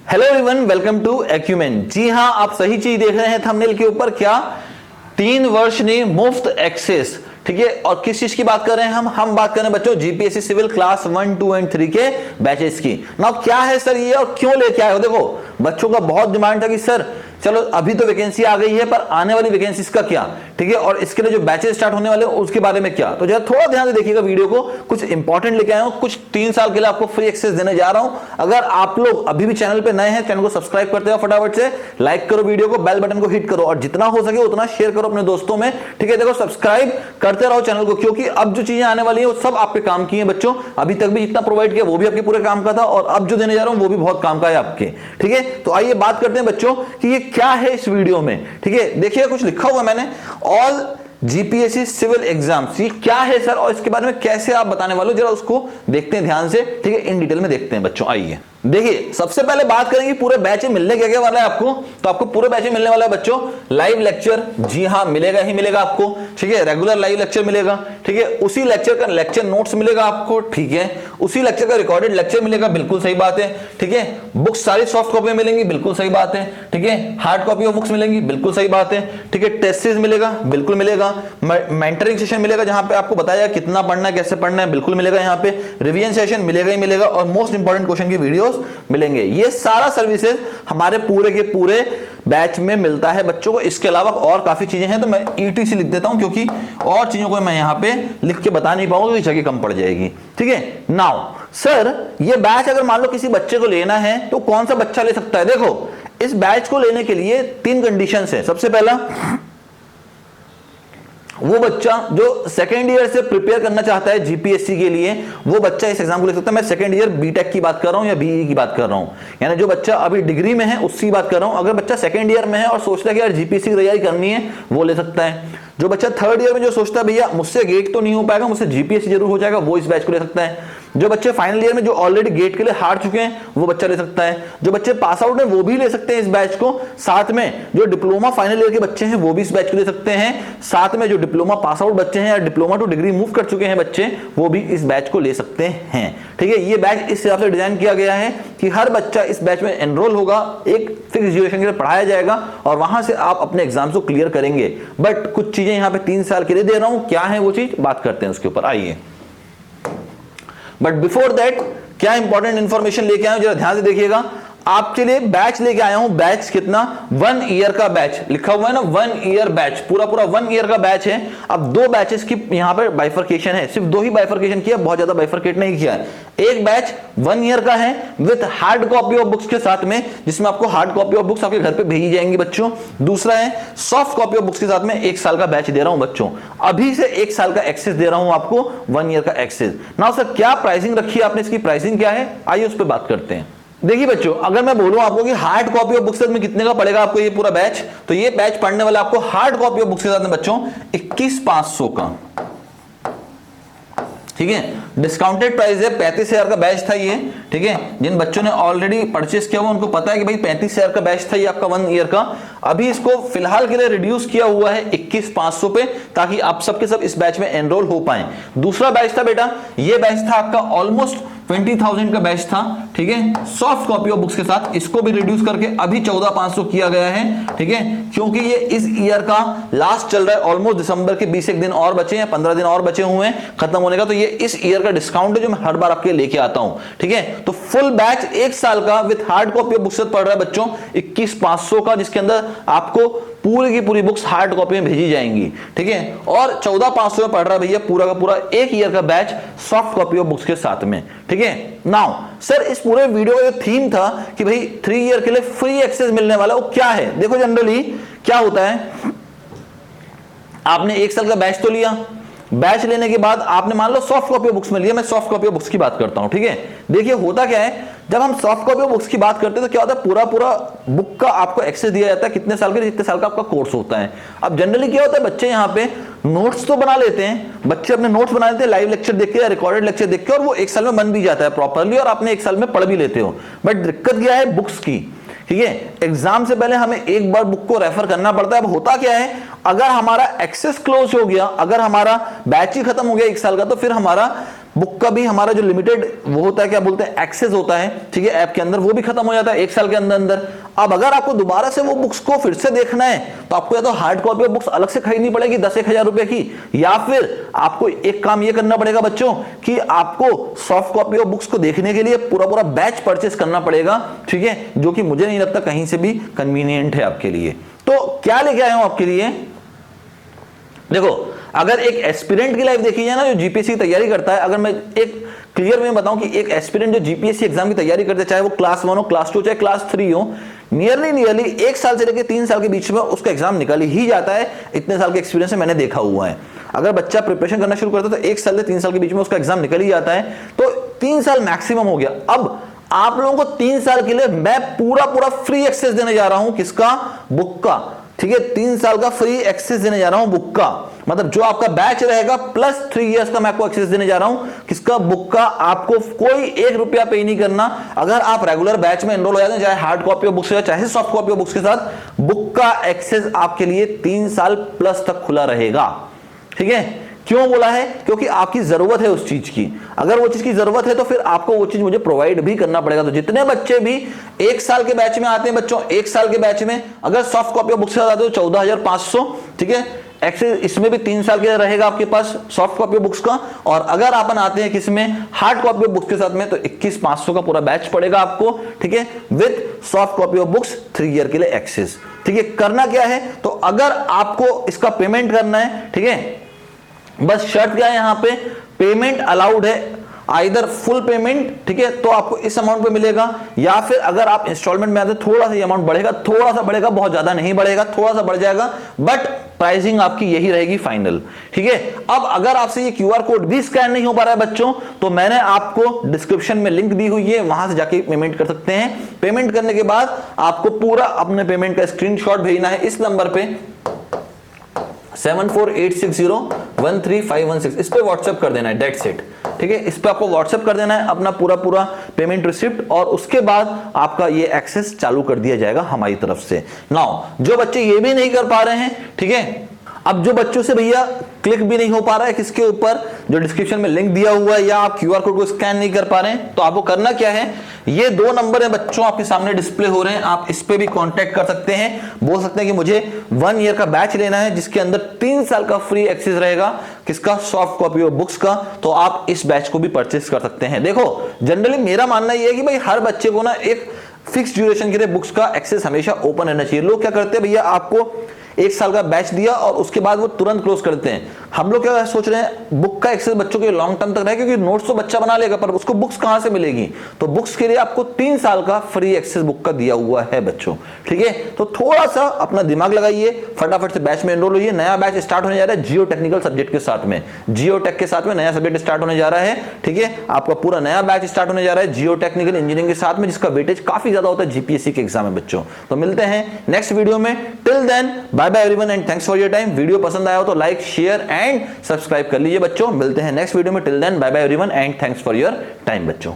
Hello everyone, welcome to Acumen. जी हाँ, आप सही चीज देख रहे हैं थंबनेल के ऊपर। क्या 3 वर्ष ने मुफ्त एक्सेस, ठीक है। और किस चीज की बात कर रहे हैं हम बात कर रहे हैं बच्चों जीपीएससी सिविल क्लास 1, 2 एंड 3 के बैचेस की। ना क्या है सर ये और क्यों लेके आए हो? देखो बच्चों का बहुत डिमांड था कि सर चलो अभी तो वैकेंसी आ गई है, पर आने वाली वैकेंसीज का क्या, ठीक है, और इसके लिए जो बैचेस स्टार्ट होने वाले हैं उसके बारे में क्या। तो जरा थोड़ा ध्यान से देखिएगा वीडियो को, कुछ इंपॉर्टेंट लेके आया हूं, कुछ 3 साल के लिए आपको फ्री एक्सेस देने जा रहा हूं। अगर आप लोग अभी भी चैनल पे नए हैं, चैनल को सब्सक्राइब करते हो, फटाफट से लाइक करो वीडियो को, बेल बटन को हिट करो और जितना हो सके उतना शेयर करो अपने दोस्तों में, ठीक है। देखो सब्सक्राइब करते रहो चैनल को, क्योंकि अब जो चीजें आने वाली है वो सब आपके काम की है बच्चों। अभी तक भी जितना प्रोवाइड किया वो भी आपके पूरे काम का था, और अब जो देने जा रहा हूं वो भी बहुत काम का है आपके, ठीक है। तो आइए बात करते हैं बच्चों कि ये क्या है इस वीडियो में, ठीक है। देखिए कुछ लिखा हुआ मैंने, ऑल जीपीएससी सिविल एग्जाम्स, ये क्या है सर और इसके बारे में कैसे आप बताने वाले हो, जरा उसको देखते हैं ध्यान से, ठीक है। इन डिटेल में देखते हैं बच्चों। आइए देखिए, सबसे पहले बात करेंगे पूरे बैच में मिलने क्या क्या वाला है आपको। तो आपको पूरे बैच में मिलने वाला है बच्चों लाइव लेक्चर, जी हाँ मिलेगा ही मिलेगा आपको, ठीक है। रेगुलर लाइव लेक्चर मिलेगा, ठीक है। उसी लेक्चर का लेक्चर नोट्स मिलेगा आपको, ठीक है। उसी लेक्चर का रिकॉर्डेड लेक्चर मिलेगा, बिल्कुल सही बात है, ठीक है। बुक्स सारी सॉफ्ट कॉपी मिलेंगी, बिल्कुल सही बात है, ठीक है। हार्ड कॉपी ऑफ बुक्स मिलेंगी, बिल्कुल सही बात है, ठीक है। टेस्ट सीरीज मिलेगा, बिल्कुल मिलेगा। मेंटरिंग सेशन मिलेगा जहां पे आपको बताया कितना पढ़ना है, कैसे पढ़ना है, बिल्कुल मिलेगा यहाँ पे। रिवीजन सेशन मिलेगा ही मिलेगा, और मोस्ट इंपॉर्टेंट क्वेश्चन की वीडियोस मिलेंगे। ये सारा सर्विसेज हमारे पूरे के पूरे बैच में मिलता है बच्चों को। इसके अलावा और काफी चीजें हैं, तो मैं ईटीसी लिख देता हूं, क्योंकि और चीजों को मैं यहां पे लिख के बता नहीं पाऊंगा, जगह कम पड़ जाएगी, ठीक है। नाउ सर ये बैच अगर मान लो किसी बच्चे को लेना है तो कौन सा बच्चा ले सकता है? देखो इस बैच को लेने के लिए 3 कंडीशंस है। सबसे पहला, वो बच्चा जो सेकेंड ईयर से प्रिपेयर करना चाहता है जीपीएससी के लिए, वो बच्चा इस एग्जाम को ले सकता है। मैं सेकेंड ईयर बीटेक की बात कर रहा हूं या बीई की बात कर रहा हूं, यानी जो बच्चा अभी डिग्री में है उसकी बात कर रहा हूं। अगर बच्चा सेकेंड ईयर में है और सोचता है कि यार जीपीएससी की तैयारी करनी है, वो ले सकता है। जो बच्चा थर्ड ईयर में जो सोचता है भैया मुझसे गेट तो नहीं हो पाएगा, मुझसे जीपीएससी जरूर हो जाएगा, वो इस बैच को ले सकता है। जो बच्चे फाइनल ईयर में जो ऑलरेडी गेट के लिए हार चुके हैं वो बच्चा ले सकता है। जो बच्चे पास आउट हैं वो भी ले सकते हैं इस बैच को। साथ में जो डिप्लोमा फाइनल ईयर के बच्चे हैं वो भी इस बैच को ले सकते हैं। साथ में जो डिप्लोमा पास आउट बच्चे हैं या डिप्लोमा टू डिग्री मूव कर चुके हैं बच्चे, वो भी इस बैच को ले सकते हैं, ठीक है। ये बैच इस हिसाब से डिजाइन किया गया है कि हर बच्चा इस बैच में एनरोल होगा, एक फिक्स ड्यूरेशन के लिए पढ़ाया जाएगा और वहां से आप अपने एग्जाम्स को क्लियर करेंगे। बट कुछ चीजें यहाँ पे 3 साल के लिए दे रहा हूं, क्या है वो चीज बात करते हैं उसके ऊपर। आइए, बट बिफोर दैट क्या इंपॉर्टेंट इंफॉर्मेशन लेके आया हूं, जरा ध्यान से देखिएगा। आपके लिए बैच लेके आया हूं, बैच कितना, 1 ईयर का बैच लिखा हुआ है ना, 1 ईयर बैच, पूरा 1 ईयर का बैच है। अब 2 बैचेस की यहां पर बाइफर्केशन है, सिर्फ 2 ही बाइफर्केशन किया, बहुत ज्यादा बाइफर्केट नहीं किया है। एक बैच 1 ईयर का है with hard copy of books के साथ में, जिसमें आपको हार्ड कॉपी ऑफ बुक्स आपके घर पे भेजी जाएंगी बच्चों। दूसरा है सॉफ्ट कॉपी ऑफ बुक्स के साथ में 1 साल का बैच दे रहा हूं बच्चों। अभी से 1 साल का एक्सेस दे रहा हूं आपको, 1 ईयर का एक्सेस। नाउ सर क्या प्राइसिंग रखी है आपने, इसकी प्राइसिंग क्या है, आइए उस पर बात करते हैं। देखिए बच्चों, अगर मैं बोलूं आपको कि हार्ड कॉपी ऑफ बुक्स में कितने का पड़ेगा आपको ये पूरा बैच, तो ये बैच पढ़ने वाला आपको हार्ड कॉपी ऑफ बुक्स के साथ में बच्चों 21,500 का, ठीक है। डिस्काउंटेड प्राइस है, 35,000 का बैच था ये, ठीक है। जिन बच्चों ने ऑलरेडी परचेस किया हुआ उनको पता है कि भाई 35,000 का बैच था ये आपका 1 ईयर का। अभी इसको फिलहाल के लिए रिड्यूस किया हुआ है 21,500 पे, ताकि आप सबके सब इस बैच में एनरोल हो पाए। दूसरा बैच था बेटा, ये बैच था आपका ऑलमोस्ट 20,000 का बैच था, ठीक है, सॉफ्ट कॉपी ऑफ बुक्स के साथ। इसको भी रिड्यूस करके अभी 14,500 किया गया है, ठीक है, क्योंकि ये इस ईयर का लास्ट चल रहा है। ऑलमोस्ट दिसंबर के 20 दिन और बचे हैं, 15 दिन और बचे हुए हैं खत्म होने का। तो ये इस ईयर का डिस्काउंट है जो मैं हर बार आपके लेके आता हूं, ठीक है। तो फुल बैच 1 साल का with hard copy of books पड़ रहा है बच्चों 21,500 का, जिसके अंदर आपको पूरी की पूरी बुक्स हार्ड कॉपी में भेजी जाएंगी, ठीक है। और 14,500 में पड़ रहा है भैया पूरा का पूरा 1 ईयर का batch soft copy of books के साथ में, ठीक है। नाउ सर इस पूरे वीडियो का जो थीम था कि भाई 3 ईयर के लिए फ्री एक्सेस मिलने वाला, वो क्या है? देखो जनरली क्या होता है, आपने 1 साल का बैच तो लिया, बैच लेने के बाद आपने मान लो सॉफ्ट कॉपी ऑफ बुक्स में लिया, मैं सॉफ्ट कॉपी ऑफ बुक्स की बात करता हूं, ठीक है। देखिए होता क्या है, जब हम सॉफ्ट कॉपी ऑफ बुक्स की बात करते हैं तो क्या होता है, पूरा बुक का आपको एक्सेस दिया जाता है कितने साल के, जितने साल का आपका कोर्स होता है। अब जनरली क्या होता है, बच्चे यहाँ पे नोट्स तो बना लेते हैं, बच्चे अपने नोट्स बना लेते हैं लाइव लेक्चर देख के या रिकॉर्डेड लेक्चर देख के, और वो 1 साल में बन भी जाता है प्रॉपरली, और आपने 1 साल में पढ़ भी लेते हो। बट दिक्कत क्या है बुक्स की, ठीक है। एग्जाम से पहले हमें एक बार बुक को रेफर करना पड़ता है। अब होता क्या है, अगर हमारा एक्सेस क्लोज हो गया, अगर हमारा बैच ही खत्म हो गया 1 साल का, तो फिर हमारा बुक का भी हमारा जो लिमिटेड वो होता है, क्या बोलते हैं, एक्सेस होता है, ठीक है, ऐप के अंदर, वो भी खत्म हो जाता है 1 साल के अंदर अंदर। अब अगर आपको दोबारा से वो बुक्स को फिर से देखना है तो आपको या तो हार्ड कॉपी ऑफ बुक्स अलग से खरीदनी पड़ेगी 10-1 हजार रुपए की, या फिर आपको एक काम ये करना पड़ेगा बच्चों कि आपको सॉफ्ट कॉपी ऑफ बुक्स को देखने के लिए पूरा पूरा बैच परचेस करना पड़ेगा, ठीक है, जो कि मुझे नहीं लगता कहीं से भी कन्वीनियंट है आपके लिए। तो क्या लेके आया हूं आपके लिए, देखो अगर एक एस्पिरेंट की लाइफ देखी जाए ना, जो जीपीएससी की तैयारी करता है, अगर मैं एक क्लियर में बताऊं कि एक एस्पिरेंट जो जीपीएससी एग्जाम की तैयारी करते हैं, चाहे वो क्लास 1 हो, क्लास 2, चाहे क्लास 3 हो, नियरली 1 साल से लेकर 3 साल के बीच में उसका एग्जाम निकल ही जाता है। इतने साल के एक्सपीरियंस से मैंने देखा हुआ है। अगर बच्चा प्रिपरेशन करना शुरू करता है तो 1 साल से 3 साल के बीच में उसका एग्जाम निकल ही जाता है, तो 3 साल मैक्सिमम हो गया। अब आप लोगों को 3 साल के लिए मैं पूरा फ्री एक्सेस देने जा रहा हूं, किसका, बुक का, ठीक है, 3 साल का फ्री एक्सेस देने जा रहा हूं बुक का, मतलब जो आपका बैच रहेगा प्लस 3 इयर्स का मैं आपको एक्सेस देने जा रहा हूं, किसका, बुक का। आपको कोई 1 रुपया पे नहीं करना। अगर आप रेगुलर बैच में एनरोल हो जाते हैं, चाहे हार्ड कॉपी ऑफ बुक्स या चाहे सॉफ्ट कॉपी ऑफ बुक्स के साथ, बुक का एक्सेस आपके लिए 3 साल प्लस तक खुला रहेगा, ठीक है। क्यों बोला है, क्योंकि आपकी जरूरत है उस चीज की। अगर वो चीज की जरूरत है तो फिर आपको वो चीज मुझे प्रोवाइड भी करना पड़ेगा। तो जितने बच्चे भी 1 साल के बैच में आते हैं बच्चों, 1 साल के बैच में अगर सॉफ्ट कॉपी ऑफ बुक्स के साथ आते हो 14,500, ठीक है, एक्सेस इसमें भी 3 साल के रहेगा आपके पास सॉफ्ट कॉपी ऑफ बुक्स का। और अगर अपन आते हैं किसमें, हार्ड कॉपी ऑफ बुक्स के साथ में, तो 21,500 का पूरा बैच पड़ेगा आपको, ठीक है, with soft copy of books 3 year के लिए एक्सेस, ठीक है। करना क्या है, तो अगर आपको इसका पेमेंट करना है, ठीक है, बस शर्त क्या है, यहां पे पेमेंट अलाउड है, आइदर फुल पेमेंट, ठीक है, तो आपको इस अमाउंट पे मिलेगा, या फिर अगर आप इंस्टॉलमेंट में आते थोड़ा सा ये अमाउंट बढ़ेगा, थोड़ा सा बढ़ेगा, बहुत ज्यादा नहीं बढ़ेगा, थोड़ा सा बढ़ जाएगा, बट प्राइसिंग आपकी यही रहेगी फाइनल, ठीक है। अब अगर आपसे ये क्यूआर कोड भी स्कैन नहीं हो पा रहा है बच्चों, तो मैंने आपको डिस्क्रिप्शन में लिंक दी हुई है, वहां से जाके पेमेंट कर सकते हैं। पेमेंट करने के बाद आपको पूरा अपने पेमेंट का स्क्रीनशॉट भेजना है इस नंबर पे 7486013516, इस पे व्हाट्सएप कर देना है, डेट्स इट, ठीक है। इस पे आपको व्हाट्सएप कर देना है अपना पूरा पेमेंट रिसिप्ट, और उसके बाद आपका ये एक्सेस चालू कर दिया जाएगा हमारी तरफ से। नाउ जो बच्चे ये भी नहीं कर पा रहे हैं, ठीक है, अब जो बच्चों से भैया क्लिक भी नहीं हो पा रहा है किसके ऊपर, जो डिस्क्रिप्शन में लिंक दिया हुआ है, या आप क्यूआर कोड को स्कैन नहीं कर पा रहे हैं, तो आपको करना क्या है, ये 2 नंबर है बच्चों आपके सामने डिस्प्ले हो रहे हैं, आप इस पे भी कांटेक्ट कर सकते हैं, बोल सकते हैं कि मुझे 1 ईयर का बैच लेना है जिसके अंदर 3 साल का फ्री एक्सेस रहेगा, किसका, सॉफ्ट कॉपी ऑफ बुक्स का, तो आप इस बैच को भी परचेस कर सकते हैं। देखो जनरली मेरा मानना यह है कि भाई हर बच्चे को ना एक फिक्स ड्यूरेशन के लिए बुक्स का एक्सेस हमेशा ओपन रहना चाहिए। लोग क्या करते हैं भैया, आपको 1 साल का बैच दिया और उसके बाद वो तुरंत क्लोज करते हैं। हम लोग क्या सोच रहे हैं, बुक का एक्सेस बच्चों के लॉन्ग टर्म तक रहे, क्योंकि नोट्स तो बच्चा बना लेगा, पर उसको बुक्स कहां से मिलेगी, तो बुक्स के लिए आपको 3 साल का फ्री एक्सेस बुक का दिया हुआ है बच्चों, ठीक है। तो थोड़ा सा अपना दिमाग लगाइए, फटाफट से बैच में एनरोल होइए। नया बैच स्टार्ट होने जा रहा है जियो टेक्निकल सब्जेक्ट के साथ में, जियो टेक के साथ में नया सब्जेक्ट स्टार्ट होने जा रहा है, ठीक है। आपका पूरा नया बैच स्टार्ट होने जा रहा है जियो टेक्निकल इंजीनियरिंग के साथ में, जिसका वेटेज काफी ज्यादा होता है जीपीएससी के एग्जाम में बच्चों। तो मिलते हैं नेक्स्ट वीडियो में, till then bye bye everyone and thanks for your time. Video पसंद आया हो तो लाइक, शेयर एंड सब्सक्राइब कर लीजिए बच्चों। मिलते हैं नेक्स्ट वीडियो में, till then bye bye everyone and thanks for your time बच्चों।